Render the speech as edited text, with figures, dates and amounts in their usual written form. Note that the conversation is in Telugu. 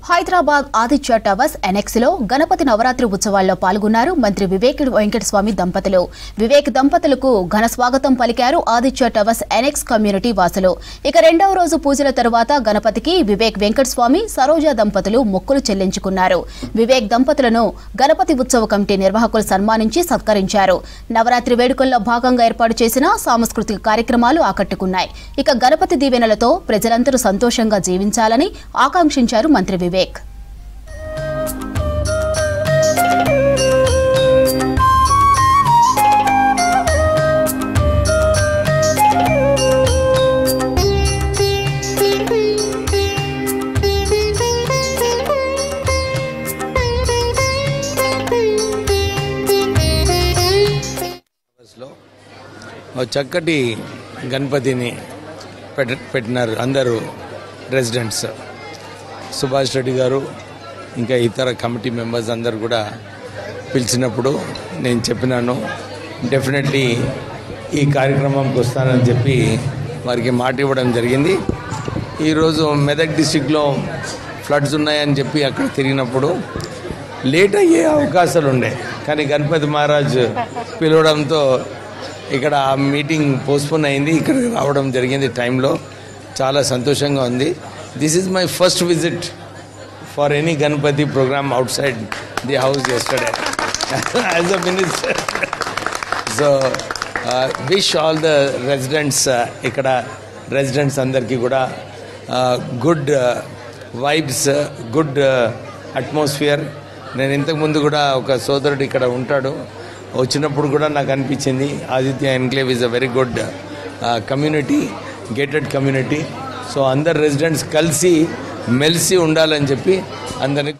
హైదరాబాద్ ఆదిత్య టవర్స్ ఎనెక్స్ లో గణపతి నవరాత్రి ఉత్సవాల్లో పాల్గొన్నారు మంత్రి వివేక్ వెంకటస్వామి దంపతులు. వివేక్ దంపతులకు ఘన స్వాగతం పలికారు ఆదిత్య టవర్స్ ఎనెక్స్ కమ్యూనిటీ వాసులు. ఇక రెండవ రోజు పూజల తరువాత గణపతికి వివేక్ వెంకటస్వామి సరోజ దంపతులు మొక్కులు చెల్లించుకున్నారు. వివేక్ దంపతులను గణపతి ఉత్సవ కమిటీ నిర్వాహకులు సన్మానించి సత్కరించారు. నవరాత్రి వేడుకల్లో భాగంగా ఏర్పాటు చేసిన సాంస్కృతిక కార్యక్రమాలు ఆకట్టుకున్నాయి. ఇక గణపతి దీవెనలతో ప్రజలందరూ సంతోషంగా జీవించాలని ఆకాంక్షించారు మంత్రి వివేక్. చక్కటి గణపతిని పెట్టినారు అందరూ రెసిడెంట్స్. సుభాష్ రెడ్డి గారు ఇంకా ఇతర కమిటీ మెంబర్స్ అందరు కూడా పిలిచినప్పుడు నేను చెప్పినాను డెఫినెట్లీ ఈ కార్యక్రమంకి వస్తానని చెప్పి వారికి మాట ఇవ్వడం జరిగింది. ఈరోజు మెదక్ డిస్టిక్లో ఫ్లడ్స్ ఉన్నాయని చెప్పి అక్కడ తిరిగినప్పుడు లేట్ అయ్యే అవకాశాలు ఉండే, కానీ గణపతి మహారాజ్ పిలవడంతో ఇక్కడ ఆ మీటింగ్ పోస్ట్పోన్ అయింది. ఇక్కడ రావడం జరిగింది టైంలో. చాలా సంతోషంగా ఉంది. This is my first visit for any Ganapati program outside the house yesterday as a minister. So wish all the residents ఇక్కడ రెసిడెంట్స్ అందరికీ కూడా గుడ్ వైబ్స్, గుడ్ అట్మాస్ఫియర్. నేను ఇంతకుముందు కూడా ఒక సోదరుడు ఇక్కడ ఉంటాడు, వచ్చినప్పుడు కూడా నాకు అనిపించింది Aditya enclave is a very good community, gated community. So అందరు రెసిడెంట్స్ కలిసి మెలిసి ఉండాలని చెప్పి అందరినీ